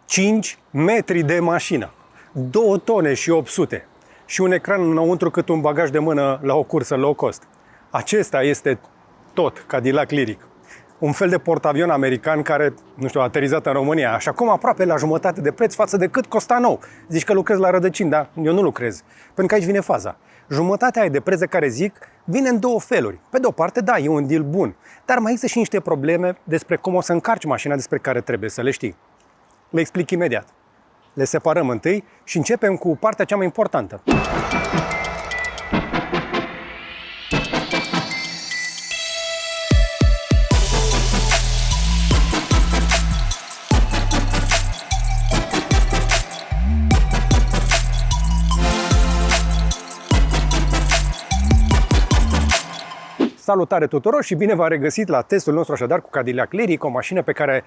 5 metri de mașină, 2 tone și 800 și un ecran înăuntru cât un bagaj de mână la o cursă low cost. Acesta este tot Cadillac Lyriq. Un fel de portavion american care, nu știu, a aterizat în România, așa cum aproape la jumătate de preț față de cât costa nou. Zici că lucrezi la rădăcini, dar eu nu lucrez, pentru că aici vine faza. Jumătatea aia de preț de care zic vine în două feluri. Pe de o parte, da, e un deal bun, dar mai există și niște probleme despre cum o să încarci mașina despre care trebuie să le știi. Le explic imediat. Le separăm întâi și începem cu partea cea mai importantă. Salutare tuturor și bine v-am regăsit la testul nostru așadar cu Cadillac Lyriq, o mașină pe care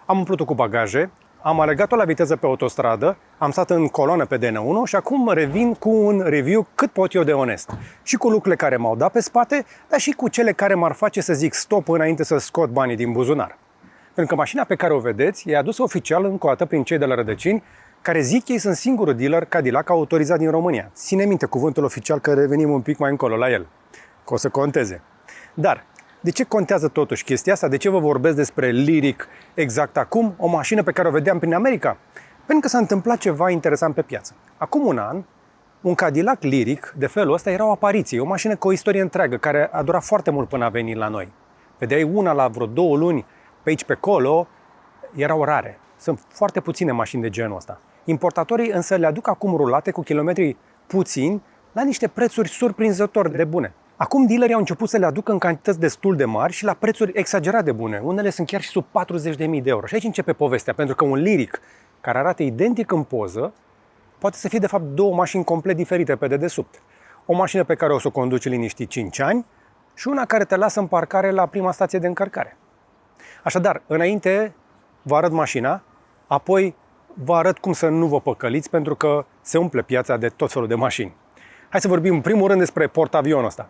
am umplut-o cu bagaje, am alergat-o la viteză pe autostradă, am stat în coloană pe DN1 și acum revin cu un review cât pot eu de onest. Și cu lucrurile care m-au dat pe spate, dar și cu cele care m-ar face să zic stop înainte să scot banii din buzunar. Pentru că mașina pe care o vedeți e adusă oficial încă o dată prin cei de la rădăcini, care zic ei sunt singurul dealer Cadillac autorizat din România. Ține minte cuvântul oficial că revenim un pic mai încolo la el, că o să conteze. Dar, de ce contează totuși chestia asta? De ce vă vorbesc despre Lyriq exact acum? O mașină pe care o vedeam prin America? Pentru că s-a întâmplat ceva interesant pe piață. Acum un an, un Cadillac Lyriq de felul ăsta era o apariție, o mașină cu o istorie întreagă, care a durat foarte mult până a venit la noi. Vedeai una la vreo 2 luni, pe aici pe acolo, erau rare. Sunt foarte puține mașini de genul ăsta. Importatorii însă le aduc acum rulate cu kilometri puțini, la niște prețuri surprinzător de bune. Acum dealerii au început să le aducă în cantități destul de mari și la prețuri exagerat de bune. Unele sunt chiar și sub 40.000 de euro. Și aici începe povestea, pentru că un Lyriq care arată identic în poză poate să fie de fapt două mașini complet diferite pe dedesubt. O mașină pe care o să o conduci liniștit 5 ani și una care te lasă în parcare la prima stație de încărcare. Așadar, înainte vă arăt mașina, apoi vă arăt cum să nu vă păcăliți, pentru că se umple piața de tot felul de mașini. Hai să vorbim în primul rând despre portavionul ăsta.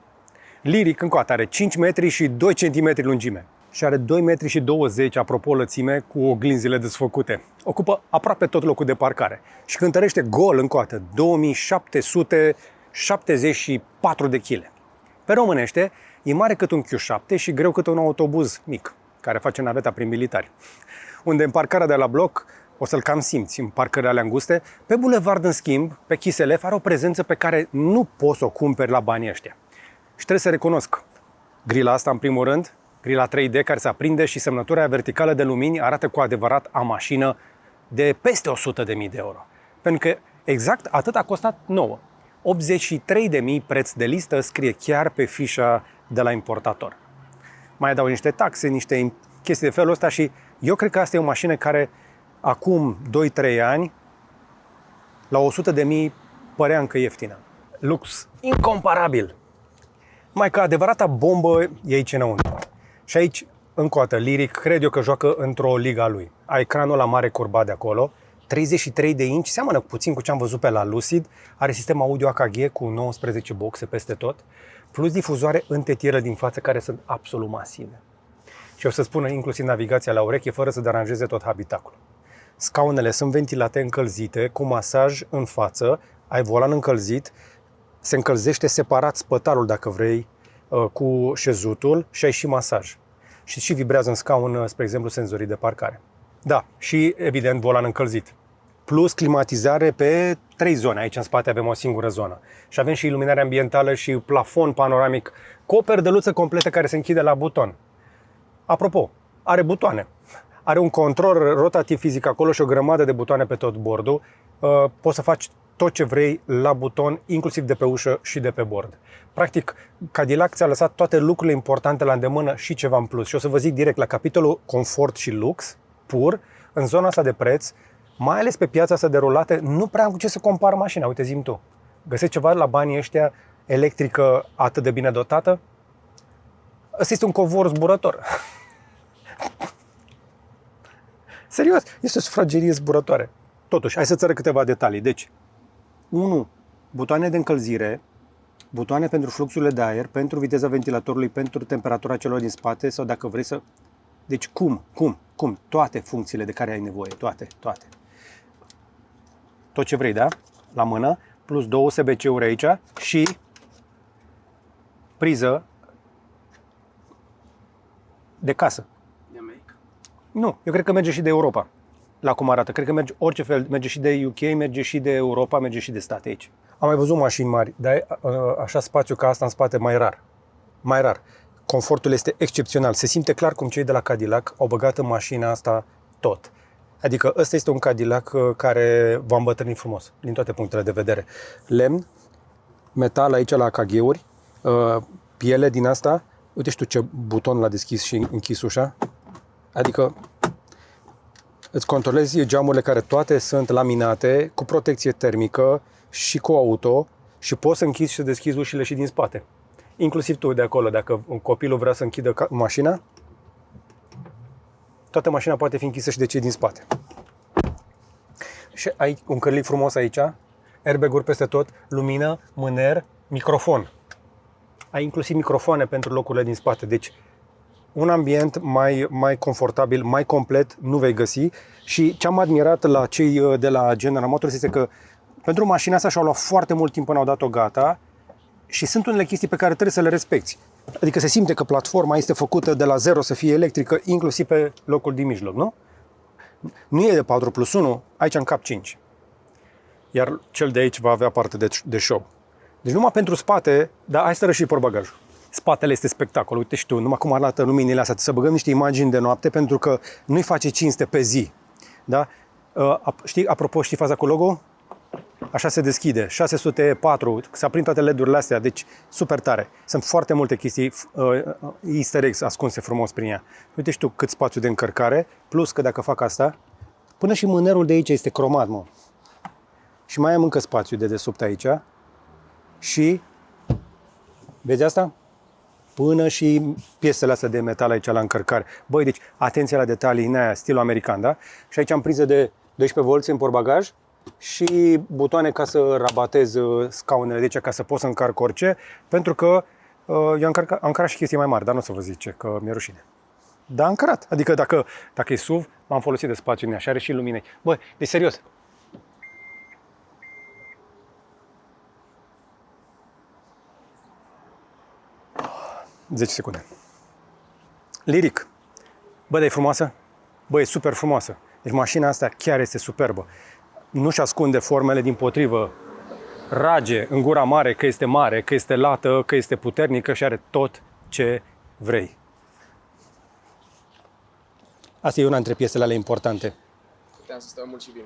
Lyriq încă o dată are 5 metri și 2 cm lungime și are 2 metri și 20 apropo lățime cu oglinzile desfăcute. Ocupă aproape tot locul de parcare și cântărește gol încă o dată 2774 de kg. Pe românește e mare cât un Q7 și greu cât un autobuz mic care face naveta prin militari. Unde în parcarea de la bloc o să-l cam simți în parcările alea înguste. Pe bulevard, în schimb, pe Chiselev are o prezență pe care nu poți să o cumperi la banii ăștia. Și trebuie să recunosc, grila asta în primul rând, grila 3D care se aprinde și semnătura verticală de lumini arată cu adevărat a mașină de peste 100.000 de euro. Pentru că exact atât a costat nouă. 83.000 preț de listă scrie chiar pe fișa de la importator. Mai dau niște taxe, niște chestii de felul ăsta și eu cred că asta e o mașină care acum 2-3 ani la 100.000 părea încă ieftină. Lux incomparabil. Mai că adevărata bombă e aici înăuntru. Și aici, încă o dată, Lyriq, cred eu că joacă într-o liga lui. Ai ecranul la mare curbat de acolo, 33 de inci, seamănă puțin cu ce am văzut pe la Lucid, are sistem audio AKG cu 19 boxe peste tot, plus difuzoare în tetieră din față care sunt absolut masive. Și o să spună inclusiv navigația la ureche fără să deranjeze tot habitaculul. Scaunele sunt ventilate, încălzite, cu masaj în față, ai volan încălzit, se încălzește separat spătarul dacă vrei cu șezutul și ai și masaj. Și vibrează în scaun, spre exemplu, senzorii de parcare. Da, și evident volan încălzit. Plus climatizare pe 3 zone. Aici în spate avem o singură zonă. Și avem și iluminare ambientală și plafon panoramic cu o perdeluță completă care se închide la buton. Apropo, are butoane. Are un control rotativ fizic acolo și o grămadă de butoane pe tot bordul. Poți să faci tot ce vrei la buton, inclusiv de pe ușă și de pe bord. Practic, Cadillac ți-a lăsat toate lucrurile importante la îndemână și ceva în plus. Și o să vă zic direct, la capitolul confort și lux, pur, în zona asta de preț, mai ales pe piața asta de rulate, nu prea am cu ce să compar mașina. Uite, zi-mi tu. Găsești ceva la banii ăștia electrică atât de bine dotată? Ăsta este un covor zburător. Serios, este o sufragerie zburătoare. Totuși, hai să-ți arăt câteva detalii. Deci, 1. Butoane de încălzire, butoane pentru fluxurile de aer, pentru viteza ventilatorului, pentru temperatura celor din spate sau dacă vrei să... Deci toate funcțiile de care ai nevoie, toate. tot ce vrei, da? La mână, plus 2 USB-C-uri aici și priză de casă. De America. Nu, eu cred că merge și de Europa, la cum arată. Cred că merge orice fel, merge și de UK, merge și de Europa, merge și de state aici. Am mai văzut mașini mari, dar așa spațiu ca asta în spate mai rar. Mai rar. Confortul este excepțional. Se simte clar cum cei de la Cadillac au băgat în mașina asta tot. Adică ăsta este un Cadillac care va îmbătrâni frumos, din toate punctele de vedere. Lemn, metal aici la cagheuri, piele din asta. Uite și tu ce buton l-a deschis și închis ușa. Adică îți controlezi geamurile care toate sunt laminate, cu protecție termică și cu auto și poți să închizi și să deschizi ușile și din spate. Inclusiv tu de acolo, dacă un copilul vrea să închidă mașina, toată mașina poate fi închisă și de cei din spate. Și ai un cărlic frumos aici, airbag-uri peste tot, lumină, mâner, microfon. Ai inclusiv microfoane pentru locurile din spate, deci un ambient mai confortabil, mai complet nu vei găsi. Și ce am admirat la cei de la General Motors este că pentru mașina asta și-au luat foarte mult timp până au dat-o gata și sunt unele chestii pe care trebuie să le respecti. Adică se simte că platforma este făcută de la zero să fie electrică, inclusiv pe locul din mijloc, nu? Nu e de 4+1, aici în cap 5. Iar cel de aici va avea parte de show. Deci numai pentru spate, dar hai să răși portbagajul. Spatele este spectacol, uite și tu, numai cum arată luminile astea, să băgăm niște imagini de noapte pentru că nu-i face cinste pe zi. Da? Știi, apropo, știi faza cu logo? Așa se deschide, 604, se aprind toate LED-urile astea, deci super tare. Sunt foarte multe chestii, easter eggs ascunse frumos prin ea. Uite și tu cât spațiu de încărcare, plus că dacă fac asta, până și mânerul de aici este cromat, mă. Și mai am încă spațiu de desubt aici. Și, vezi asta? Până și piesele astea de metal aici la încărcare. Băi, deci atenție la detalii în aia, stilul american, da? Și aici am priză de 12 V în portbagaj și butoane ca să rabatez scaunele de aici, ca să pot să încarc orice, pentru că eu am încărat și chestii mai mari, dar nu o să vă zice că mi-e rușine. Dar am încărat. Adică dacă e SUV, m-am folosit de spațiu în ea și are și lumine. Băi, deci serios. Zece secunde. Lyriq. Bă, dar e frumoasă? Bă, e super frumoasă. Deci mașina asta chiar este superbă. Nu-și ascunde formele, dimpotrivă. Rage în gura mare, că este lată, că este puternică și are tot ce vrei. Asta e una dintre piesele alea importante. Puteam să stau mult și bine.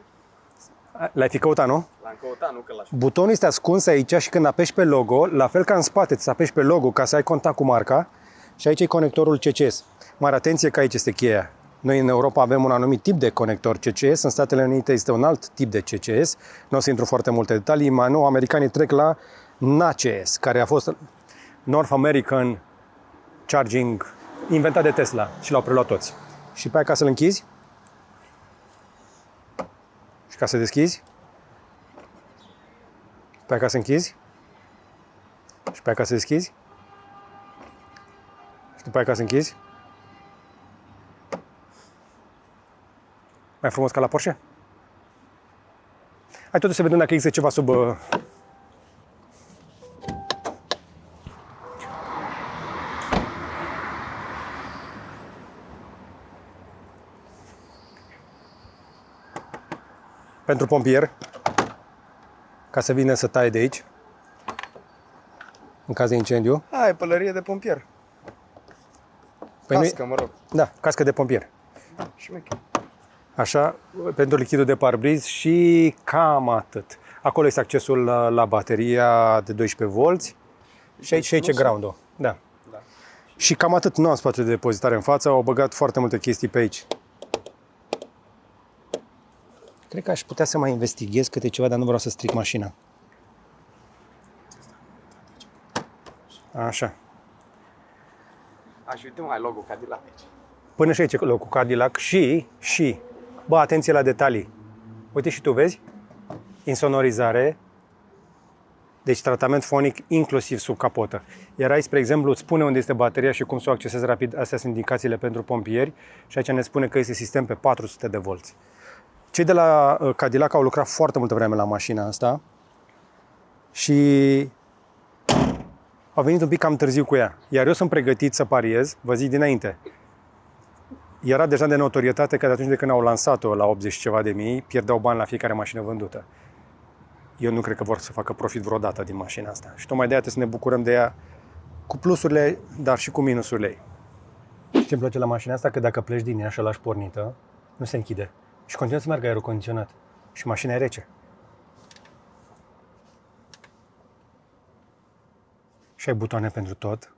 L-ai fi căutat, nu? L-am căutat, nu că l-aș. Butonul este ascuns aici și când apeși pe logo, la fel ca în spate, îți apeși pe logo ca să ai contact cu marca și aici e conectorul CCS. Mare atenție că aici este cheia. Noi în Europa avem un anumit tip de conector CCS, în Statele Unite este un alt tip de CCS. Nu o să intru foarte multe detalii, mai nou americanii trec la NACS, care a fost North American Charging, inventat de Tesla și l-au preluat toți. Și pe aia ca să-l închizi și ca să deschizi, pe aia ca să închizi și pe aia ca să deschizi și după aia ca să închizi. Mai frumos ca la Porsche? Hai totuși să vedem dacă există ceva sub... Pentru pompier, ca să vină să taie de aici, în caz de incendiu. Ai, pălărie de pompier. Păi Cască, mă rog. Da, cască de pompier. Șmecher. Așa, pentru lichidul de parbriz și cam atât. Acolo este accesul la bateria de 12 V și aici e ground-ul. Da. Și cam atât, nu am spațiu de depozitare în față, au băgat foarte multe chestii pe aici. Cred că aș putea să mai investighez câte ceva, dar nu vreau să stric mașina. Așa. Aș uite mai logo Cadillac aici. Până și aici locul Cadillac și, bă, atenție la detalii. Uite și tu vezi? Insonorizare, deci tratament fonic inclusiv sub capotă. Iar aici, spre exemplu, îți spune unde este bateria și cum să o accesezi rapid. Astea sunt indicațiile pentru pompieri și aici ne spune că este sistem pe 400 de volți. Cei de la Cadillac au lucrat foarte multă vreme la mașina asta și au venit un pic cam târziu cu ea. Iar eu sunt pregătit să pariez, vă zic dinainte. Era deja de notorietate că de atunci de când au lansat-o la 80 ceva de mii, pierdeau bani la fiecare mașină vândută. Eu nu cred că vor să facă profit vreodată din mașina asta. Și tocmai de aia trebuie să ne bucurăm de ea cu plusurile, dar și cu minusurile ei. Ce-mi place la mașina asta? Că dacă pleci din ea și o lași pornită, nu se închide. Și continuă să meargă aerul condiționat. Și mașina e rece. Și ai butoane pentru tot.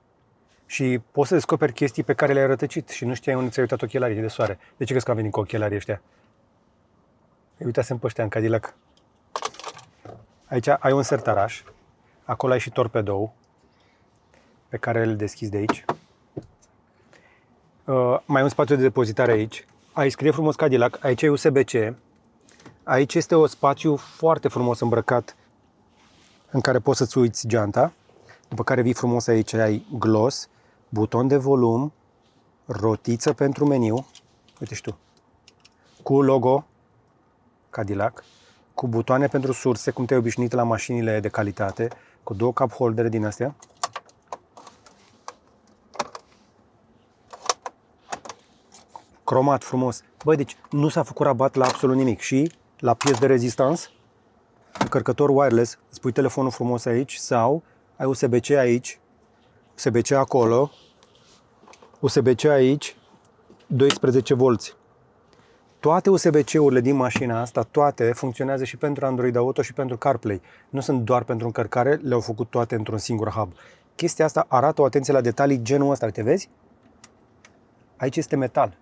Și poți să descoperi chestii pe care le-ai rătăcit și nu știai unde ți-ai uitat ochelarii de soare. De ce crezi că am venit cu ochelarii ăștia? Uitați-mi pe ăștia în Cadillac. Aici ai un sertaraș. Acolo ai și torpedou pe care îl deschizi de aici. Mai ai un spațiu de depozitare aici. Aici scrie frumos Cadillac. Aici e USB-C. Aici este un spațiu foarte frumos îmbrăcat în care poți să-ți uiți geanta. După care vii frumos aici, ai gloss, buton de volum, rotiță pentru meniu, uite și tu, cu logo Cadillac, cu butoane pentru surse, cum te-ai obișnuit la mașinile de calitate, cu 2 cup holdere din astea. Cromat frumos. Băi, deci nu s-a făcut rabat la absolut nimic. Și la pies de rezistans, încărcător wireless, îți pui telefonul frumos aici sau ai USB-C aici, USB-C acolo, USB-C aici, 12 volți. Toate USB-C-urile din mașina asta, toate funcționează și pentru Android Auto și pentru CarPlay. Nu sunt doar pentru încărcare, le-au făcut toate într-un singur hub. Chestia asta arată o atenție la detalii genul ăsta, te vezi? Aici este metal.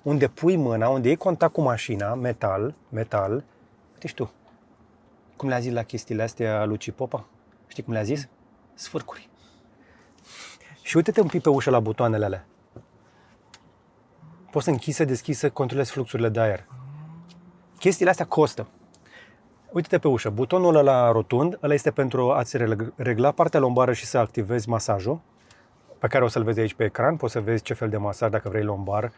Unde pui mâna, unde iei contact cu mașina, metal, uite și tu. Cum le-a zis la chestiile astea Luci Popa? Știi cum le-a zis? Sfârcuri. Și uite-te un pic pe ușă la butoanele alea. Poți să închizi, să deschizi, să controlezi fluxurile de aer. Chestiile astea costă. Uite-te pe ușă. Butonul ăla rotund, ăla este pentru a-ți regla partea lombară și să activezi masajul, pe care o să-l vezi aici pe ecran. Poți să vezi ce fel de masaj, dacă vrei lombar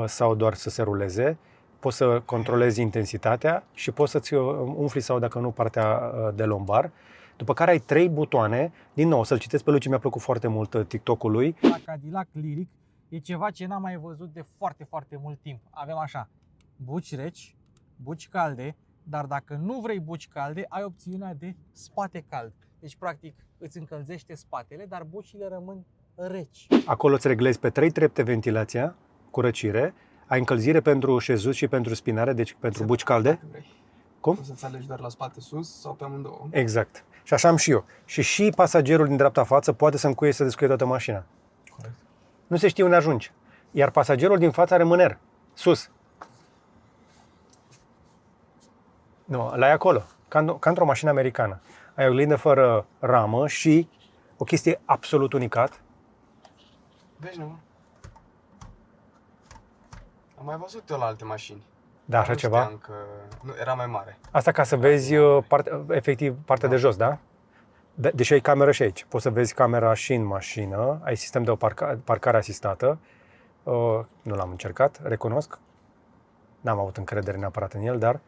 sau doar să se ruleze. Poți să controlezi intensitatea și poți să-ți umfli sau, dacă nu, partea de lombar. După care ai 3 butoane. Din nou, să-l citesc pe Luci, mi-a plăcut foarte mult TikTok-ul lui. La Cadillac Lyriq e ceva ce n-am mai văzut de foarte, foarte mult timp. Avem așa, buci reci, buci calde, dar dacă nu vrei buci calde, ai opțiunea de spate cald. Deci, practic, îți încălzește spatele, dar bucile rămân reci. Acolo îți reglezi pe 3 trepte ventilația cu răcire. Ai încălzire pentru șezut și pentru spinare, deci pentru buci calde. Cum? Poți să-ți alegi doar la spate sus sau pe amândouă. Exact. Și așa am și eu. Și pasagerul din dreapta față poate să încuie, să descuie toată mașina. Corect. Nu se știe unde ajungi. Iar pasagerul din față are mâner, sus. Nu, ăla e acolo, ca într-o mașină americană. Ai o oglindă fără ramă și o chestie absolut unicat. Vezi, nu? Am mai văzut eu la alte mașini. Da, așa Nu ceva. știam că nu, era mai mare. Asta ca să vezi efectiv partea de jos, da? Deși ai cameră și aici. Poți să vezi camera și în mașină. Ai sistem de parcare asistată. Nu l-am încercat, recunosc. N-am avut încredere neapărat în el, dar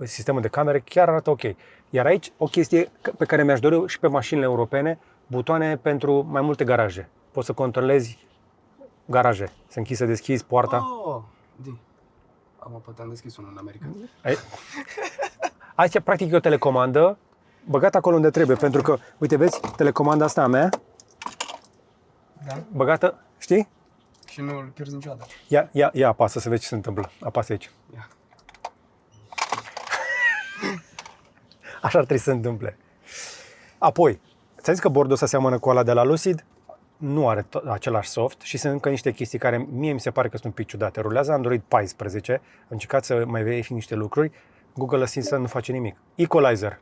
sistemul de camere chiar arată ok. Iar aici o chestie pe care mi-aș dori și pe mașinile europene, butoane pentru mai multe garaje. Poți să controlezi garaje. Să închizi, să deschizi poarta. Poate am deschis unul în America. Aici, practic, e o telecomandă băgată acolo unde trebuie, pentru că, uite, vezi, telecomanda asta a mea, Da. băgată, știi? Și nu îl pierzi niciodată. Ia apasă să vezi ce se întâmplă. Apasă aici. Ia. Așa ar trebui să se întâmple. Apoi, ți-am zis că bordul ăsta seamănă cu ăla de la Lucid? Nu are același soft și sunt încă niște chestii care mie mi se pare că sunt un pic ciudate. Rulează Android 14, am încercat să mai verific niște lucruri, Google Assistant nu face nimic. Equalizer.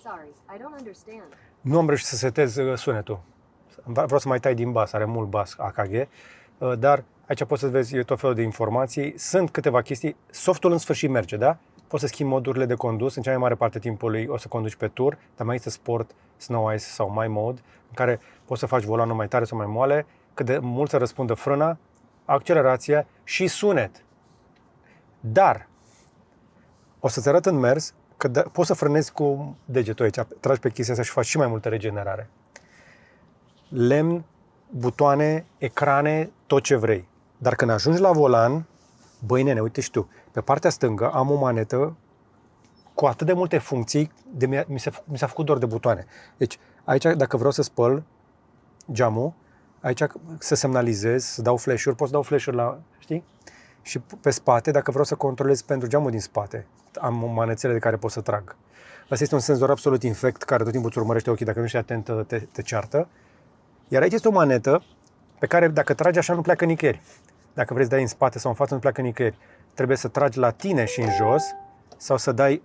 Sorry, I don't understand. Nu am reușit să setez sunetul. Vreau să mai tai din bas, are mult bas AKG, dar aici poți să vezi tot felul de informații. Sunt câteva chestii. Softul în sfârșit merge, da? Poți să schimbi modurile de condus. În cea mai mare parte a timpului o să conduci pe tur, dar mai este Sport, Snow Ice sau My Mode, în care poți să faci volanul mai tare sau mai moale, cât de mult să răspundă frâna, accelerația și sunet. Dar o să-ți arăt în mers că poți să frânezi cu degetul aici, tragi pe chestia asta și faci și mai multă regenerare. Lemn, butoane, ecrane, tot ce vrei. Dar când ajungi la volan, băi nene, uite și tu, pe partea stângă am o manetă cu atât de multe funcții, mi s-a făcut dor de butoane. Deci aici, dacă vreau să spăl geamul, aici să semnalizez, să dau flash-uri, pot să dau flash-uri la, știi? Și pe spate, dacă vreau să controlez pentru geamul din spate, am manețele de care pot să trag. Asta este un senzor absolut infect care tot timpul îți urmărește ochii, dacă nu ești atent, te ceartă. Iar aici este o manetă pe care dacă tragi așa nu pleacă nicăieri. Dacă vrei să dai în spate sau în față, nu pleacă nicăieri. Trebuie să tragi la tine și în jos sau să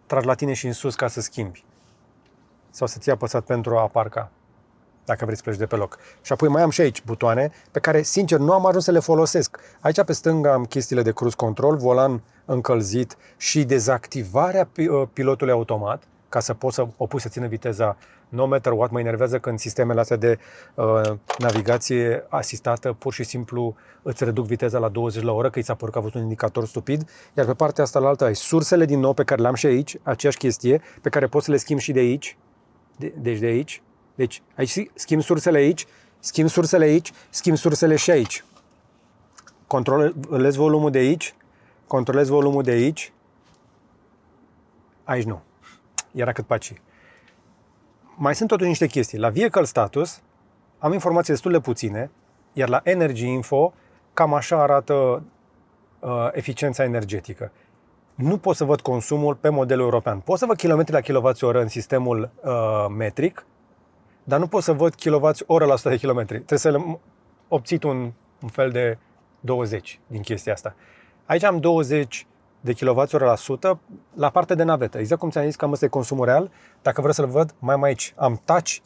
tragi la tine și în sus ca să schimbi. Sau să ții apăsat pentru a parca, dacă vrei să pleci de pe loc. Și apoi mai am și aici butoane pe care, sincer, nu am ajuns să le folosesc. Aici pe stânga am chestiile de cruise control, volan încălzit și dezactivarea pilotului automat, ca să poți să o pui să țină viteza no matter what. Mă enervează când sistemele astea de navigație asistată pur și simplu îți reduc viteza la 20 la oră, că i s-a părut că a fost un indicator stupid. Iar pe partea asta la altă ai sursele din nou pe care le-am și aici, aceeași chestie, pe care poți să le schimbi și de aici. Deci de aici. Deci aici schimb sursele aici, schimb sursele aici, schimb sursele și aici. Controlez volumul de aici, controlez volumul de aici. Aici nu. Era cât paci. Mai sunt totuși niște chestii. La Vehicle Status am informații destul de puține, iar la Energy Info cam așa arată eficiența energetică. Nu pot să văd consumul pe modelul european. Pot să văd kilometri la kWh în sistemul metric, dar nu pot să văd kWh la 100 de kilometri. Trebuie să obțin un fel de 20 din chestia asta. Aici am 20 de kWh la 100 la partea de navetă. Exact cum ți-am zis că ăsta e consumul real. Dacă vreau să-l văd, mai aici. Am touch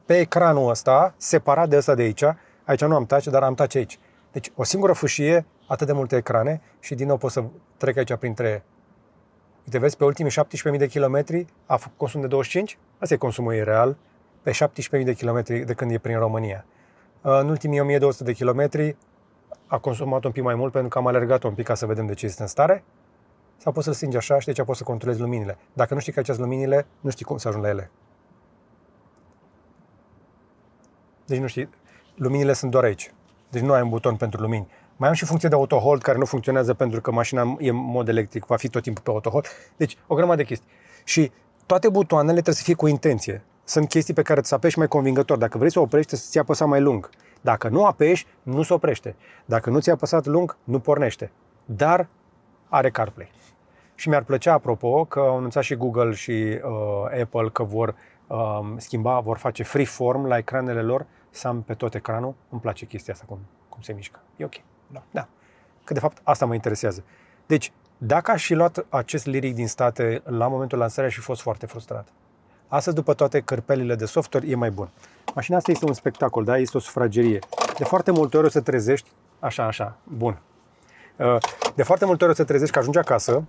pe ecranul ăsta, separat de ăsta de aici. Aici nu am touch, dar am touch aici. Deci o singură fâșie, atât de multe ecrane și din nou pot să trec aici printre... Uite, vezi, pe ultimii 17.000 de kilometri a făcut consum de 25. Asta e consumul ei real pe 17.000 de kilometri de când e prin România. În ultimii 1.200 de kilometri a consumat un pic mai mult pentru că am alergat un pic ca să vedem de ce este în stare. Sau poți să-l stingi așa și de aici poți să controlezi luminile. Dacă nu știi că aici sunt luminile, nu știi cum să ajungi la ele. Deci nu știi, luminile sunt doar aici. Deci nu ai un buton pentru lumini. Mai am și funcție de auto-hold care nu funcționează pentru că mașina e în mod electric, va fi tot timpul pe auto-hold. Deci o grămadă de chestii. Și toate butoanele trebuie să fie cu intenție. Sunt chestii pe care să apeși mai convingător. Dacă vrei să o oprești, să ți apăsa mai lung. Dacă nu apeși, nu se oprește. Dacă nu ți-a apăsat lung, nu pornește. Dar are CarPlay. Și mi-ar plăcea, apropo, că au anunțat și Google și Apple că vor vor face freeform la ecranele lor, să am pe tot ecranul. Îmi place chestia asta, cum se mișcă. E ok. Da. Că de fapt asta mă interesează. Deci, dacă aș fi luat acest Lyriq din state la momentul lansării, aș fi fost foarte frustrat. Astăzi, după toate cărpelile de software, e mai bun. Mașina asta este un spectacol, da? Este o sufragerie. De foarte multe ori o să trezești, așa, bun. De foarte multe ori o să trezești că ajungi acasă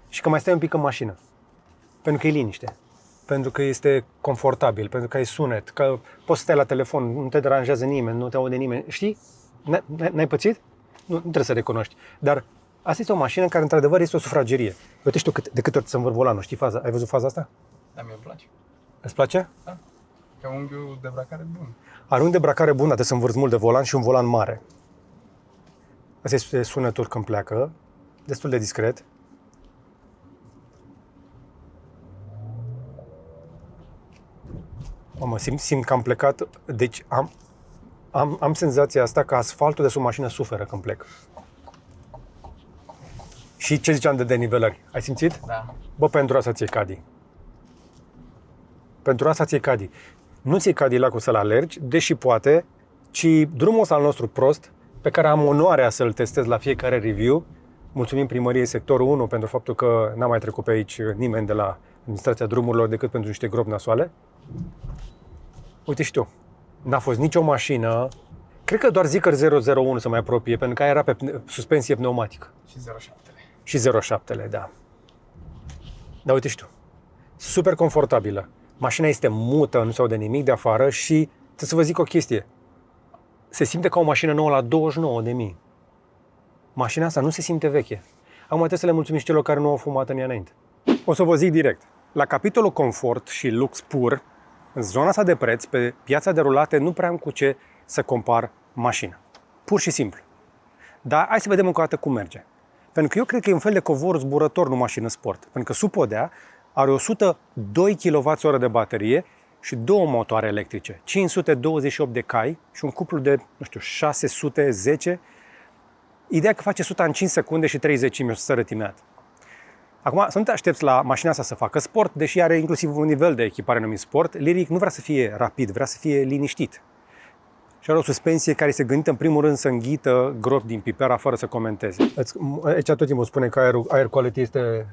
și că mai stai un pic în mașină. Pentru că e liniște. Pentru că este confortabil, pentru că ai sunet, că poți să stai la telefon, nu te deranjează nimeni, nu te aude nimeni. Știi? N-ai pățit? Nu trebuie să recunoști. Dar asta este o mașină care, într-adevăr, este o sufragerie. Uite, știu de câte ori să învârt volanul. Știi faza? Ai văzut faza asta? Da, mi-e place. Îți place? Da. Că unghiul de bracare bun. Are un de bracare bun, dar trebuie să învârți mult de volan și un volan mare. Asta este sunetul când pleacă, destul de discret. Mă simt că am plecat, deci am senzația asta că asfaltul de sub mașină suferă când plec. Și ce ziceam de denivelări? Ai simțit? Da. Bă, pentru asta ți-e Caddy. Pentru asta ți-e Caddy. Nu ți-e Cadillac-ul să-l alergi, deși poate, ci drumul ăsta al nostru prost, pe care am onoarea să-l testez la fiecare review. Mulțumim primăriei sectorul 1 pentru faptul că n-a mai trecut pe aici nimeni de la administrația drumurilor decât pentru niște gropi nasoale. Uite și tu, n-a fost nicio mașină, cred că doar Zeekr 001 se mai apropie, pentru că aia era pe suspensie pneumatică. Și 07-le. Și 07-le, da. Dar uite și tu, super confortabilă. Mașina este mută, nu se aude nimic de afară și, trebuie să vă zic o chestie, se simte ca o mașină nouă la 29.000. Mașina asta nu se simte veche. Acum trebuie să le mulțumim și celor care nu au fumat în ea înainte. O să vă zic direct. La capitolul confort și lux pur, în zona asta de preț, pe piața de rulate, nu prea am cu ce să compar mașina. Pur și simplu. Dar hai să vedem încă o dată cum merge. Pentru că eu cred că e un fel de covor zburător, nu mașină sport. Pentru că sub podea are 102 kWh de baterie și două motoare electrice, 528 de cai și un cuplu de, 610. Ideea că face 100 în 5 secunde și 30 mi-o să arăt imediat. Acum, să nu te aștepți la mașina asta să facă sport, deși are inclusiv un nivel de echipare numit sport. Lyriq nu vrea să fie rapid, vrea să fie liniștit. Și are o suspensie care se gândită în primul rând să înghită gropi din pipera fără să comenteze. Aici tot timpul spune că air quality este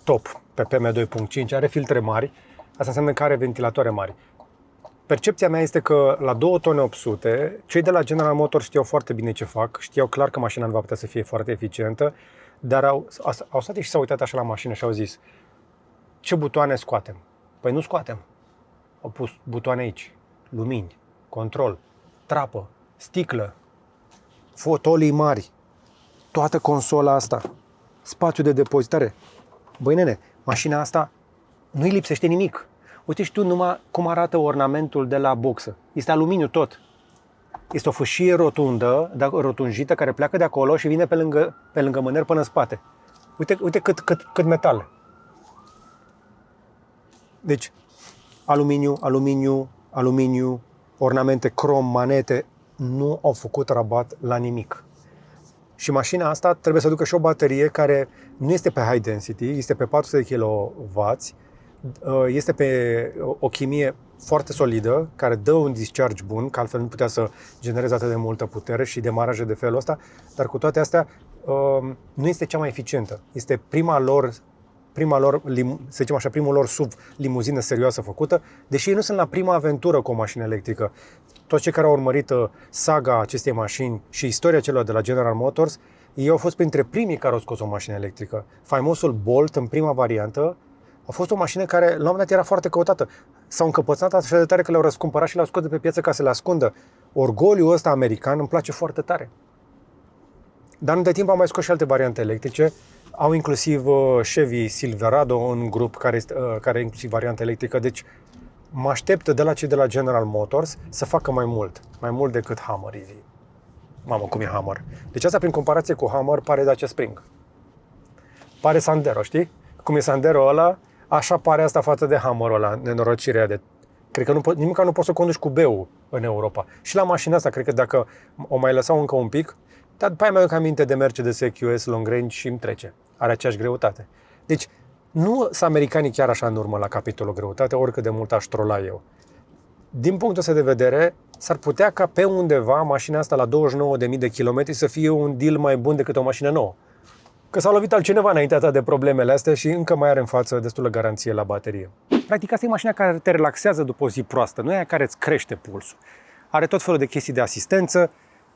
top pe PM2.5, are filtre mari, asta înseamnă că are ventilatoare mari. Percepția mea este că la 2 tone 800, cei de la General Motors știau foarte bine ce fac, știau clar că mașina nu va putea să fie foarte eficientă, dar au stat și s-au uitat așa la mașină și au zis: ce butoane scoatem? Păi nu scoatem. Au pus butoane aici, lumini, control, trapă, sticlă, fotolii mari, toată consola asta, spațiu de depozitare. Băi nene, mașina asta nu-i lipsește nimic. Uite și tu numai cum arată ornamentul de la boxă. Este aluminiu tot. Este o fâșie rotundă, rotunjită, care pleacă de acolo și vine pe lângă mâner până în spate. Uite cât metal. Deci, aluminiu, ornamente, crom, manete, nu au făcut rabat la nimic. Și mașina asta trebuie să ducă și o baterie care nu este pe high density, este pe 400 kW, este pe o chimie foarte solidă, care dă un discharge bun, că altfel nu putea să genereze atât de multă putere și demaraje de felul ăsta, dar cu toate astea nu este cea mai eficientă. Este primul lor SUV limuzină serioasă făcută, deși ei nu sunt la prima aventură cu o mașină electrică. Toți cei care au urmărit saga acestei mașini și istoria celor de la General Motors, ei au fost printre primii care au scos o mașină electrică. Faimosul Bolt, în prima variantă, a fost o mașină care la un moment dat era foarte căutată. S-au încăpățânat așa de tare că le-au răscumpărat și le-au scos de pe piață ca să le ascundă. Orgoliul ăsta american îmi place foarte tare. Dar între timp au mai scos și alte variante electrice. Au inclusiv Chevy Silverado în grup, care are inclusiv variantă electrică. Deci mă aștept de la cei de la General Motors să facă mai mult decât Hummer EV. Mamă, cum e Hummer. Deci asta, prin comparație cu Hummer, pare Dacia Spring. Pare Sandero, știi? Cum e Sandero ăla, așa pare asta față de Hummer-ul ăla, nenorocirea de... Cred că nici nu poți să conduci cu B-ul în Europa. Și la mașina asta, cred că dacă o mai lăsau încă un pic, dar după aia mai aduc aminte de Mercedes EQS Long Range și îmi trece. Are aceeași greutate. Deci, nu sunt americanii chiar așa în urmă la capitolul greutate, oricât de mult aș trola eu. Din punctul ăsta de vedere, s-ar putea ca pe undeva mașina asta la 29.000 de kilometri să fie un deal mai bun decât o mașină nouă. Că s-a lovit altcineva înaintea ta de problemele astea și încă mai are în față destulă garanție la baterie. Practic, asta e mașina care te relaxează după o zi proastă, nu e aia care îți crește pulsul. Are tot felul de chestii de asistență,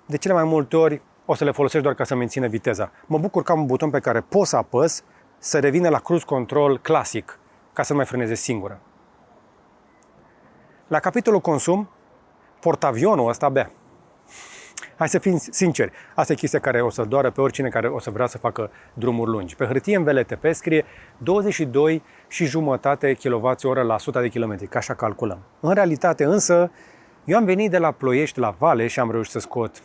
de cele mai multe ori o să le folosești doar ca să mențină viteza. Mă bucur că am un buton pe care pot să apăs să revină la cruise control clasic, ca să nu mai frâneze singură. La capitolul consum, portavionul ăsta bea. Hai să fim sinceri, asta e chestia care o să doară pe oricine care o să vrea să facă drumuri lungi. Pe hârtie în VLTP scrie 22,5 kWh la 100 de km, ca așa calculăm. În realitate însă, eu am venit de la Ploiești la Vale și am reușit să scot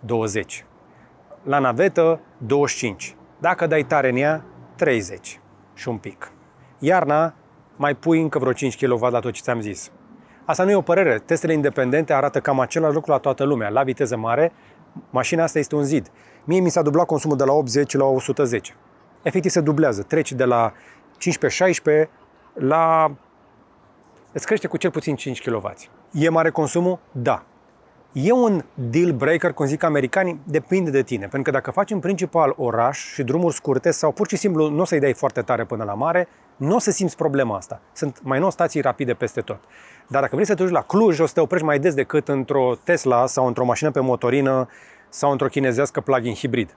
20. La navetă, 25. Dacă dai tare în ea, 30 și un pic. Iarna, mai pui încă vreo 5 kW la tot ce ți-am zis. Asta nu e o părere. Testele independente arată cam același lucru la toată lumea. La viteză mare, mașina asta este un zid. Mie mi s-a dublat consumul de la 80 la 110. Efectiv se dublează. Treci de la 15-16 la... Îți crește cu cel puțin 5 kW. E mare consumul? Da. E un deal breaker, cum zic americanii, depinde de tine. Pentru că dacă faci în principal oraș și drumuri scurte sau pur și simplu nu o să-i dai foarte tare până la mare, nu o să simți problema asta. Sunt mai nou stații rapide peste tot. Dar dacă vrei să te duci la Cluj, o să te oprești mai des decât într-o Tesla sau într-o mașină pe motorină sau într-o chinezească plug-in hibrid.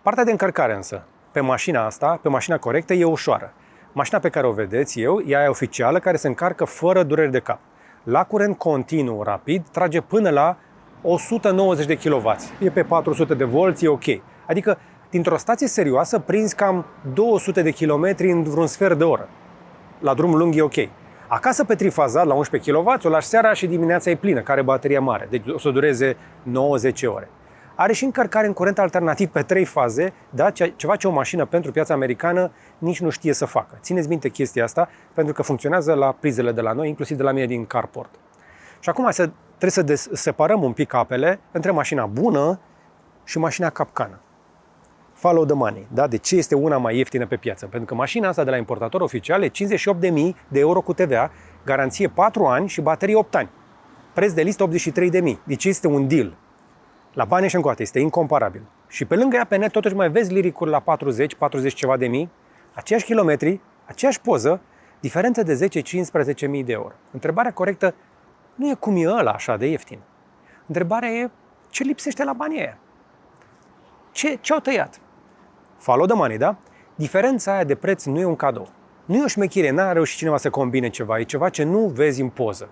Partea de încărcare însă, pe mașina asta, pe mașina corectă, e ușoară. Mașina pe care o vedeți eu, e aia oficială care se încarcă fără dureri de cap. La curent continuu rapid trage până la 190 de kW. E pe 400 de volți, e ok. Adică dintr-o stație serioasă prinzi cam 200 de kilometri în vreun sfert de oră. La drum lung e ok. Acasă pe trifazat, la 11 kW, o lași seara și dimineața e plină, care baterie mare, deci o să dureze 9-10 ore. Are și încărcare în curent alternativ pe 3 faze, da? Ceva ce o mașină pentru piața americană nici nu știe să facă. Țineți minte chestia asta, pentru că funcționează la prizele de la noi, inclusiv de la mine din carport. Și acum trebuie să separăm un pic apele între mașina bună și mașina capcană. Follow the money. Da? De ce este una mai ieftină pe piață? Pentru că mașina asta de la importator oficial e 58.000 de euro cu TVA, garanție 4 ani și baterie 8 ani. Preț de listă 83.000. Deci este un deal. La bani și încoate, este incomparabil. Și pe lângă ea, pe net, totuși mai vezi liricuri la 40 ceva de mii, aceiași kilometri, aceeași poză, diferență de 10-15 mii de euro. Întrebarea corectă nu e cum e ăla așa de ieftin. Întrebarea e ce lipsește la banii ăia. Ce au tăiat? Follow the money, da? Diferența aia de preț nu e un cadou. Nu e o șmechire, n-a reușit cineva să combine ceva, e ceva ce nu vezi în poză.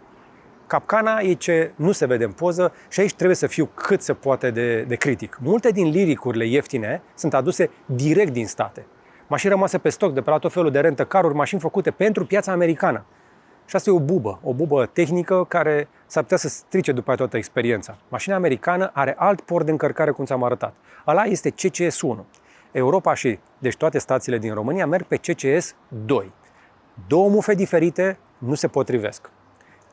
Capcana e ce nu se vede în poză și aici trebuie să fiu cât se poate de critic. Multe din liricurile ieftine sunt aduse direct din state. Mașini rămase pe stoc de pe la tot felul de rentă caruri, mașini făcute pentru piața americană. Și asta e o bubă tehnică care s-ar putea să strice după toată experiența. Mașina americană are alt port de încărcare, cum ți-am arătat. Ăla este CCS1. Europa și, deci toate stațiile din România merg pe CCS2. Două mufe diferite nu se potrivesc.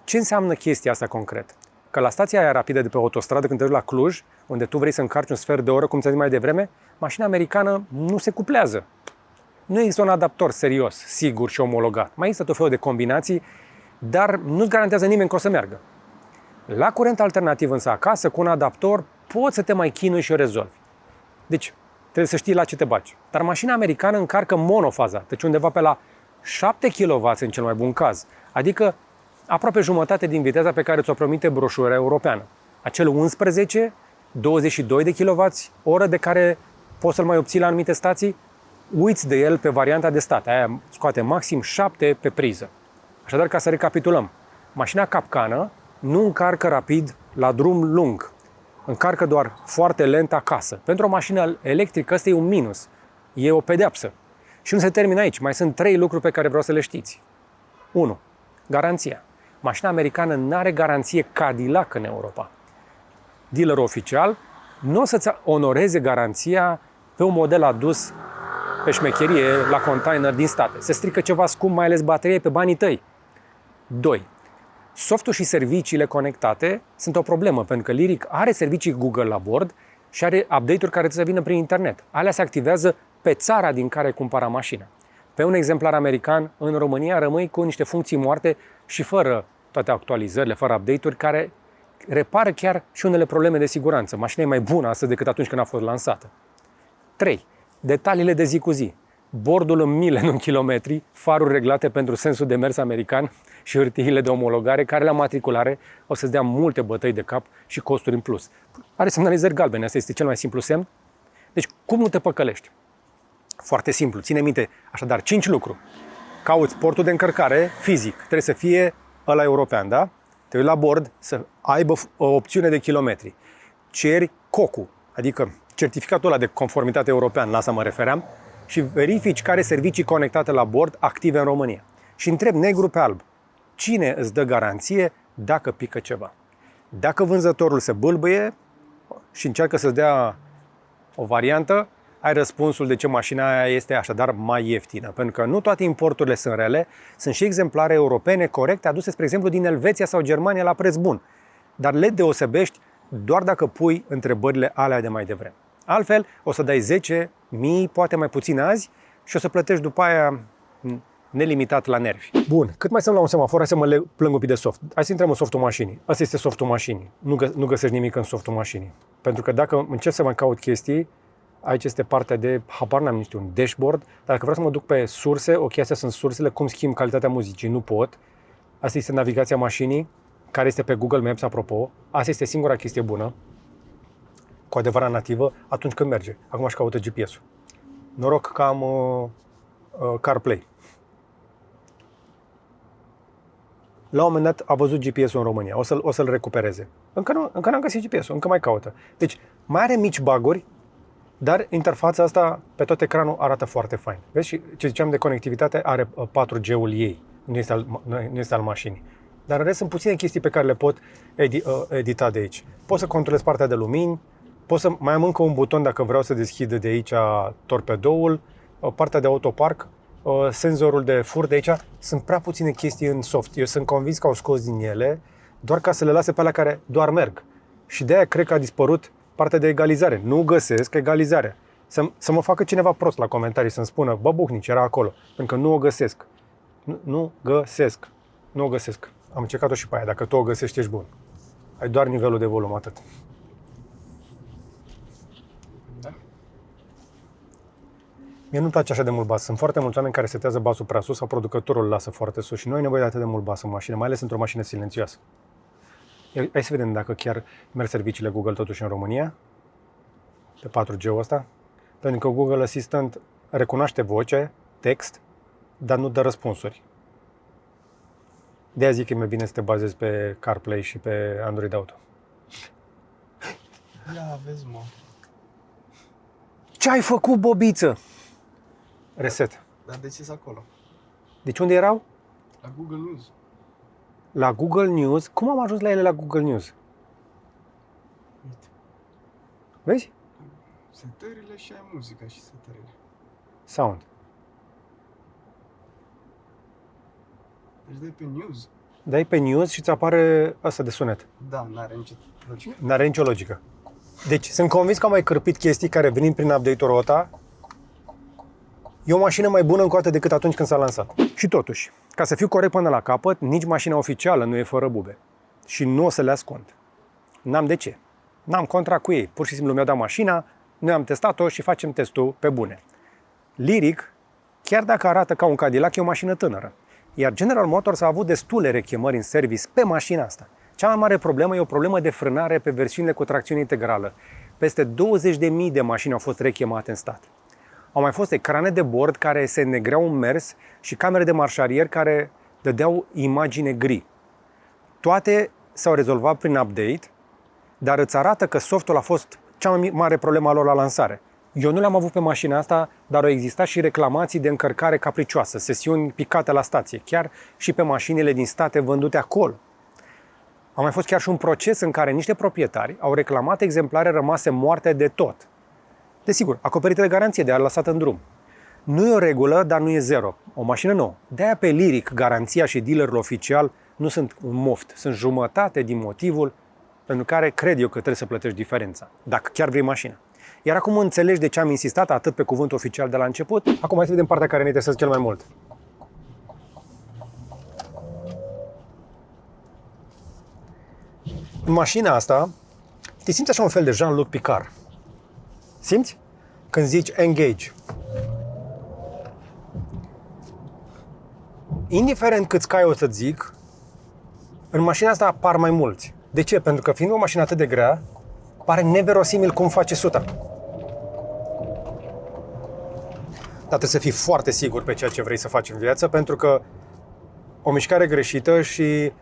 Ce înseamnă chestia asta concret? Că la stația aia rapidă de pe autostradă, când te duci la Cluj, unde tu vrei să încarci un sfert de oră, cum ți-am zis mai devreme, mașina americană nu se cuplează. Nu există un adaptor serios, sigur și omologat. Mai există tot felul de combinații, dar nu-ți garantează nimeni că o să meargă. La curent alternativ însă acasă, cu un adaptor, poți să te mai chinui și o rezolvi. Deci, trebuie să știi la ce te bagi. Dar mașina americană încarcă monofaza, deci undeva pe la 7 kW în cel mai bun caz. Adică aproape jumătate din viteza pe care ți-o promite broșura europeană. Acel 11, 22 de kWh de care poți să-l mai obții la anumite stații, uiți de el pe varianta de stat. Aia scoate maxim 7 pe priză. Așadar, ca să recapitulăm, mașina capcană nu încarcă rapid la drum lung. Încarcă doar foarte lent acasă. Pentru o mașină electrică ăsta e un minus. E o pedeapsă. Și nu se termină aici. Mai sunt 3 lucruri pe care vreau să le știți. 1. Garanția. Mașina americană nu are garanție Cadillac în Europa. Dealerul oficial nu o să-ți onoreze garanția pe un model adus pe șmecherie la container din state. Se strică ceva scump, mai ales baterie pe banii tăi. 2. Softul și serviciile conectate sunt o problemă, pentru că Lyric are servicii Google la bord și are update-uri care trebuie să vină prin internet. Alea se activează pe țara din care cumpăra mașina. Pe un exemplar american, în România, rămâi cu niște funcții moarte și fără toate actualizările, fără update-uri, care repară chiar și unele probleme de siguranță. Mașina e mai bună astăzi decât atunci când a fost lansată. 3. Detaliile de zi cu zi. Bordul în mile, nu în kilometri, faruri reglate pentru sensul de mers american și hârtiile de omologare, care la matriculare o să-ți dea multe bătăi de cap și costuri în plus. Are semnalizări galbene, asta este cel mai simplu semn. Deci, cum nu te păcălești? Foarte simplu, ține minte, așadar, 5 lucruri. Cauți portul de încărcare fizic, trebuie să fie ăla european, da? Te uiți la bord să aibă o opțiune de kilometri. Ceri COCU, adică certificatul ăla de conformitate european, la asta mă refeream, și verifici care servicii conectate la bord active în România. Și întrebi negru pe alb, cine îți dă garanție dacă pică ceva? Dacă vânzătorul se bâlbâie și încearcă să-ți dea o variantă, ai răspunsul de ce mașina aia este așadar mai ieftină. Pentru că nu toate importurile sunt rele, sunt și exemplare europene corecte aduse, spre exemplu, din Elveția sau Germania la preț bun. Dar le deosebești doar dacă pui întrebările alea de mai devreme. Altfel, o să dai 10.000, poate mai puțin azi și o să plătești după aia nelimitat la nervi. Bun, cât mai sunt la un semafor, hai să mă plâng un pic de soft. Hai să intrăm în softul mașinii. Asta este softul mașinii. Nu găsești nimic în softul mașinii. Pentru că dacă încerc să mai caut chestii, aici este partea de, habar n-am, niște un dashboard, dar dacă vreau să mă duc pe surse, ok, astea sunt sursele, cum schimb calitatea muzicii, nu pot. Asta este navigația mașinii, care este pe Google Maps, apropo. Asta este singura chestie bună, cu adevărat nativă, atunci când merge. Acum aș caută GPS-ul. Noroc că am CarPlay. La un moment dat a văzut GPS-ul în România. O să-l recupereze. Încă n-am găsit GPS-ul, încă mai caută. Deci, mai are mici bug-uri Dar interfața asta pe tot ecranul arată foarte fain. Vezi? Și ce ziceam de conectivitate are 4G-ul ei, nu este al mașinii. Dar în rest sunt puține chestii pe care le pot edita de aici. Pot să controlez partea de lumini, pot să mai am încă un buton dacă vreau să deschid de aici torpedoul, partea de autopark, senzorul de fur de aici. Sunt prea puține chestii în soft. Eu sunt convins că au scos din ele doar ca să le lase pe alea care doar merg. Și de aia cred că a dispărut partea de egalizare. Nu găsesc egalizarea. Să mă facă cineva prost la comentarii, să-mi spună, bă, Buhnici, era acolo. Pentru că nu o găsesc. Nu o găsesc. Am încercat-o și pe aia. Dacă tu o găsești, ești bun. Ai doar nivelul de volum, atât. Da. Mie nu-mi place așa de mult bas. Sunt foarte mulți oameni care setează basul prea sus sau producătorul îl lasă foarte sus și nu ai nevoie de atât de mult bas în mașină, mai ales într-o mașină silențioasă. Hai să vedem dacă chiar merg serviciile Google totuși în România, pe 4G-ul ăsta, pentru că Google Assistant recunoaște voce, text, dar nu dă răspunsuri. De-aia zic că e mai bine să te bazezi pe CarPlay și pe Android Auto. Ia, vezi, mă. Ce ai făcut, bobiță? Reset. Dar de ce acolo? Deci unde erau? La Google News. La Google News. Cum am ajuns la ele la Google News? Uite. Vezi? Setările și ai muzica și setările. Sound. Deci dai pe News. Dai pe News și îți apare asta de sunet. Da, n-are nicio logică. N-are nicio logică. Deci, sunt convins că am mai cârpit chestii care venind prin update-ul ăsta. E o mașină mai bună încă o dată decât atunci când s-a lansat. Și totuși, ca să fiu corect până la capăt, nici mașina oficială nu e fără bube. Și nu o să le ascund. N-am de ce. N-am contract cu ei. Pur și simplu mi-au dat mașina, noi am testat-o și facem testul pe bune. Lyric, chiar dacă arată ca un Cadillac, e o mașină tânără. Iar General Motors a avut destule rechemări în service pe mașina asta. Cea mai mare problemă e o problemă de frânare pe versiunile cu tracțiune integrală. Peste 20.000 de mașini au fost rechemate în stat. Au mai fost ecrane de bord care se negreau în mers și camere de marșarier care dădeau imagine gri. Toate s-au rezolvat prin update, dar îți arată că softul a fost cea mai mare problemă a lor la lansare. Eu nu le-am avut pe mașina asta, dar au existat și reclamații de încărcare capricioasă, sesiuni picate la stație, chiar și pe mașinile din state vândute acolo. A mai fost chiar și un proces în care niște proprietari au reclamat exemplare rămase moarte de tot. Desigur, acoperite de garanție, de a lăsat în drum. Nu e o regulă, dar nu e zero. O mașină nouă. De-aia pe Lyric, garanția și dealerul oficial nu sunt un moft, sunt jumătate din motivul pentru care cred eu că trebuie să plătești diferența, dacă chiar vrei mașina. Iar acum înțelegi de ce am insistat atât pe cuvântul oficial de la început. Acum hai să vedem partea care ne interesează cel mai mult. În mașina asta te simți așa un fel de Jean-Luc Picard. Simți? Când zici engage. Indiferent câți cai o să zic, în mașina asta apar mai mulți. De ce? Pentru că fiind o mașină atât de grea, pare neverosimil cum face 100. Dar trebuie să fii foarte sigur pe ceea ce vrei să faci în viață, pentru că o mișcare greșită și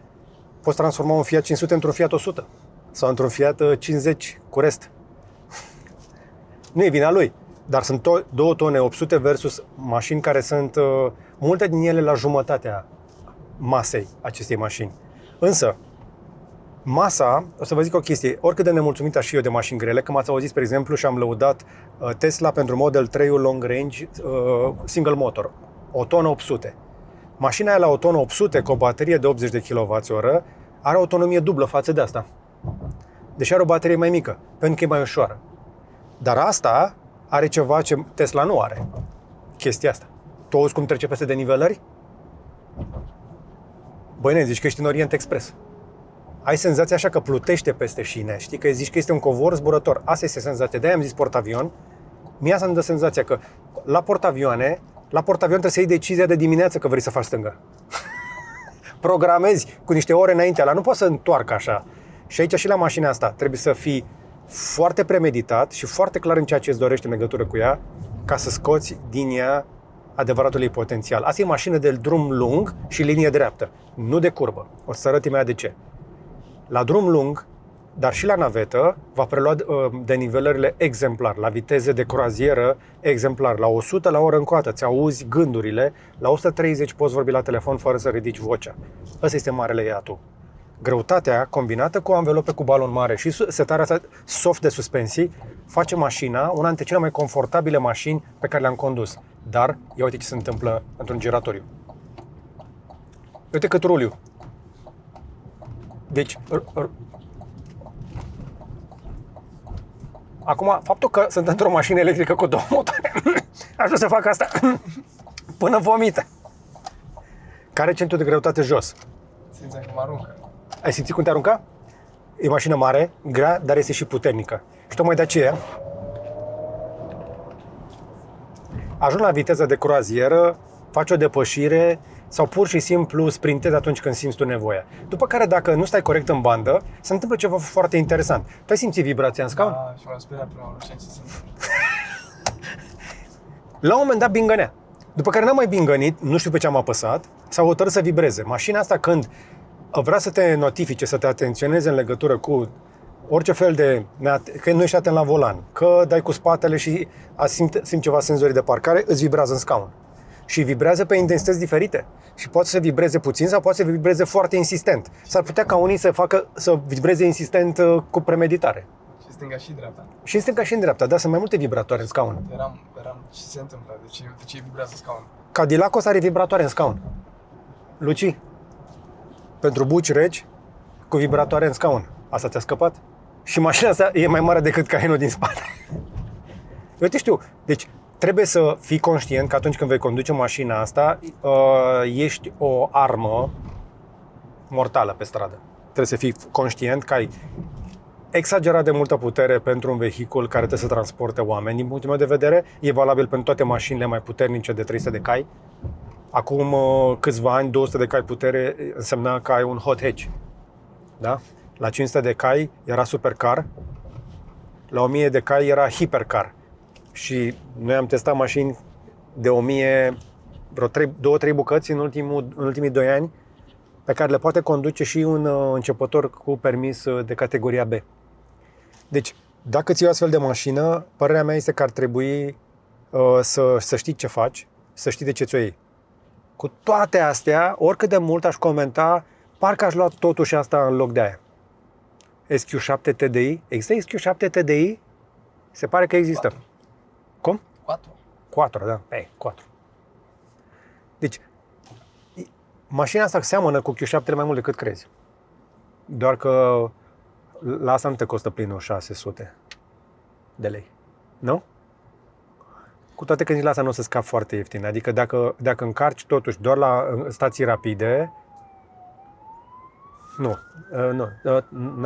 poți transforma un Fiat 500 într-un Fiat 100 sau într-un Fiat 50 cu rest. Nu e vina lui, dar sunt 2 tone 800 versus mașini care sunt multe din ele la jumătatea masei acestei mașini. Însă, masa, o să vă zic o chestie, oricât de nemulțumit aș fi eu de mașini grele, că m-ați auzit, spre exemplu, și am lăudat Tesla pentru Model 3-ul long range single motor, o tonă 800. Mașina aia la o tonă 800 cu o baterie de 80 de kWh are o autonomie dublă față de asta. Deși are o baterie mai mică, pentru că e mai ușoară. Dar asta are ceva ce Tesla nu are. Chestia asta. Tu auzi cum trece peste denivelări? Băi, ne zici că ești în Orient Express. Ai senzația așa că plutește peste șine, știi? Că zici că este un covor zburător. Asta este senzația. De-aia am zis portavion. Mie asta îmi dă senzația că la portavion trebuie să iei decizia de dimineață că vrei să faci stânga. Programezi cu niște ore înainte, nu poți să întoarcă așa. Și aici și la mașina asta trebuie să fii foarte premeditat și foarte clar în ceea ce îți dorești în legătură cu ea, ca să scoți din ea adevăratul ei potențial. Asta e mașină de drum lung și linie dreaptă, nu de curbă. O să arăt imediat de ce. La drum lung, dar și la navetă va prelua denivelările exemplar, la viteze de croazieră exemplar, la 100 la oră încoată, ți auzi gândurile, la 130 poți vorbi la telefon fără să ridici vocea. Ăsta este marele iatu. Greutatea combinată cu anvelope cu balon mare și setarea asta soft de suspensii face mașina una dintre cele mai confortabile mașini pe care le-am condus. Dar, ia uite ce se întâmplă într-un giratoriu. Uite cât ruliu. Deci, acum, faptul că sunt într-o mașină electrică cu două motoare, aș vrea să fac asta până vomită. Care centru de greutate jos? Simțeam că mă aruncă. Ai simțit cum te arunca? E mașină mare, grea, dar este și puternică. Și tocmai de aceea ajung la viteză de croazieră, faci o depășire sau pur și simplu sprintezi atunci când simți tu nevoia. După care, dacă nu stai corect în bandă, se întâmplă ceva foarte interesant. Tu ai simțit vibrația în scaun? Da, și m-am speriat prima oară, ce se întâmplă. La un moment dat bingănea. După care n-am mai bingănit, nu știu pe ce am apăsat, s-a hotărât să vibreze. Mașina asta, când vrea să te notifice, să te atenționeze în legătură cu orice fel de... că nu ești atent la volan, că dai cu spatele și simți ceva senzorii de parcare, îți vibrează în scaun. Și vibrează pe intensități diferite. Și poate să vibreze puțin sau poate să vibreze foarte insistent. S-ar putea ca unii să vibreze insistent cu premeditare. Și stânga și dreapta. Și în stânga și în dreapta, da, sunt mai multe vibratoare în scaun. Eram, ce se întâmplă? De ce vibrează scaunul? Cadillacul ăsta are vibratoare în scaun. Luci, pentru buci reci, cu vibratoare în scaun. Asta ți-a scăpat? Și mașina asta e mai mare decât Cayenul din spate. Eu te știu. Deci, trebuie să fii conștient că atunci când vei conduce mașina asta, ești o armă mortală pe stradă. Trebuie să fii conștient că ai exagerat de multă putere pentru un vehicul care trebuie să transporte oameni. Din punctul meu de vedere, e valabil pentru toate mașinile mai puternice de 300 de cai. Acum câțiva ani, 200 de cai putere însemna că ai un hot hatch. Da? La 500 de cai era supercar, la 1000 de cai era hipercar. Și noi am testat mașini de 1000, vreo 2-3 bucăți în ultimii 2 ani, pe care le poate conduce și un începător cu permis de categoria B. Deci, dacă ți iei o astfel de mașină, părerea mea este că ar trebui să știi ce faci, să știi de ce ți-o iei. Cu toate astea, oricât de mult aș comenta, parcă aș lua totuși asta în loc de aia. SQ7 TDI? Există SQ7 TDI? Se pare că există. 4. Cum? 4. 4, da. 4. Deci, mașina asta seamănă cu Q7 mai mult decât crezi. Doar că la asta nu te costă plinul 600 de lei. Nu? Cu toate că nici la asta nu o să scapi foarte ieftin. Adică dacă încarci totuși doar la stații rapide,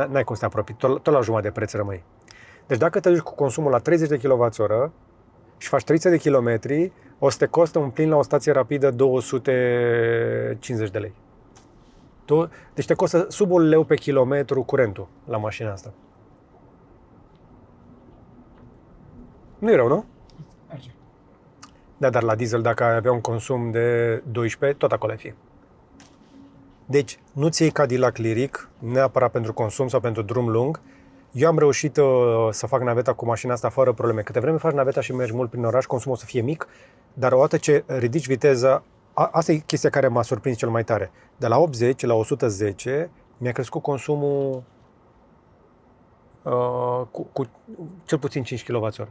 n-ai cum să te apropii. Tot la jumătate de preț rămâi. Deci dacă te duci cu consumul la 30 de kWh și faci 300 de kilometri, o să te costă un plin la o stație rapidă 250 de lei. Deci te costă sub 1 leu pe kilometru curentul la mașina asta. Nu e rău, nu? Merge. Da, dar la diesel, dacă ai avea un consum de 12, tot acolo ai fi. Deci, nu-ți iei Cadillac Lyriq neapărat pentru consum sau pentru drum lung. Eu am reușit să fac naveta cu mașina asta fără probleme. Câte vreme faci naveta și mergi mult prin oraș, consumul o să fie mic, dar odată ce ridici viteza, asta e chestia care m-a surprins cel mai tare. De la 80 la 110 mi-a crescut consumul cu cel puțin 5 kWh.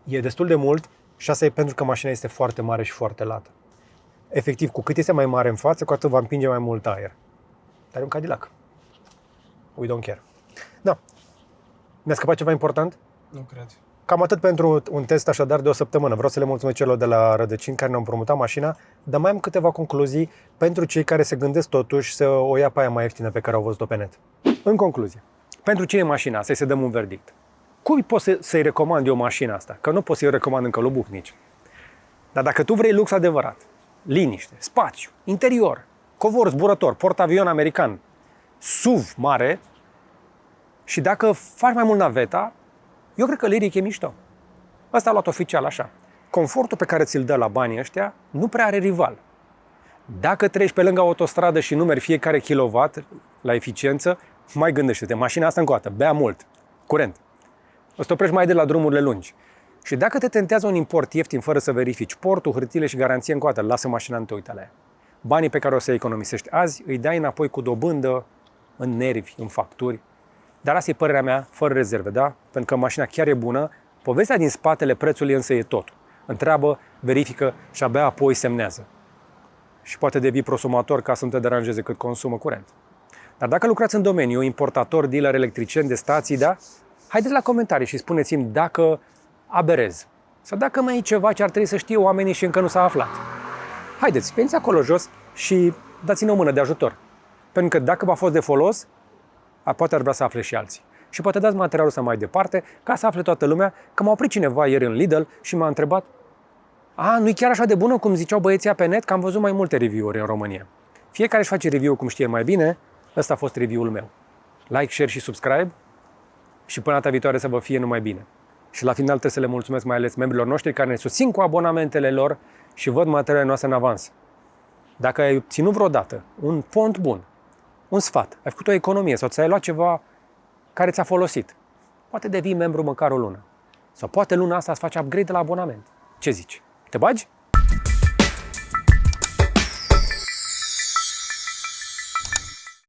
E destul de mult și asta e pentru că mașina este foarte mare și foarte lată. Efectiv, cu cât este mai mare în față, cu atât va împinge mai mult aer. Dar e un Cadillac. We don't care. Da. Mi-a scăpat ceva important? Nu cred. Cam atât pentru un test așadar de o săptămână. Vreau să le mulțumesc celor de la Rădăcini care ne-au împrumutat mașina, dar mai am câteva concluzii pentru cei care se gândesc totuși să o ia pe aia mai ieftină pe care au văzut-o pe net. În concluzie, pentru cine e mașina asta? Să-i dăm un verdict. Cui poți să-i recomand eu mașina asta? Că nu pot să-i recomand încă lui Bucnici. Dar dacă tu vrei lux adevărat, liniște, spațiu, interior, covor zburător, portavion american, SUV mare, și dacă faci mai mult naveta, eu cred că Lyriq e mișto. Ăsta a luat oficial așa. Confortul pe care ți-l dă la banii ăștia nu prea are rival. Dacă treci pe lângă autostradă și numeri fiecare kilowatt la eficiență, Mai gândește-te, mașina asta încă o dată, bea mult, curent. O să te oprești mai de la drumurile lungi. Și dacă te tentează un import ieftin fără să verifici portul, hârtiile și garanție încă o dată, lasă mașina, nu te uita la ea. Banii pe care o să-i economisești azi, îi dai înapoi cu dobândă, în nervi, în facturi. Dar asta e părerea mea, fără rezerve, da? Pentru că mașina chiar e bună, povestea din spatele prețului însă e totul. Întreabă, verifică și abia apoi semnează. Și poate devii prosumator ca să nu te deranjeze cât consumă curent. Dar dacă lucrați în domeniu, importator, dealer, electrician de stații, da? Haideți la comentarii și spuneți-mi dacă aberez. Sau dacă mai e ceva ce ar trebui să știe oamenii și încă nu s-a aflat. Haideți, veniți acolo jos și dați-ne o mână de ajutor. Pentru că dacă v-a fost de folos, poate ar vrea să afle și alții. Și poate dați materialul ăsta mai departe, ca să afle toată lumea, că m-a oprit cineva ieri în Lidl și m-a întrebat: nu-i chiar așa de bună cum ziceau băieții pe net, că am văzut mai multe review-uri în România. Fiecare își face review cum știe mai bine, ăsta a fost review-ul meu. Like, share și subscribe și până data viitoare să vă fie numai bine. Și la final trebuie să le mulțumesc mai ales membrilor noștri care ne susțin cu abonamentele lor și văd materialele noastre în avans. Dacă ai obținut vreodată un pont bun, un sfat, ai făcut o economie sau ți-ai luat ceva care ți-a folosit, poate devii membru măcar o lună. Sau poate luna asta îți faci upgrade de la abonament. Ce zici? Te bagi?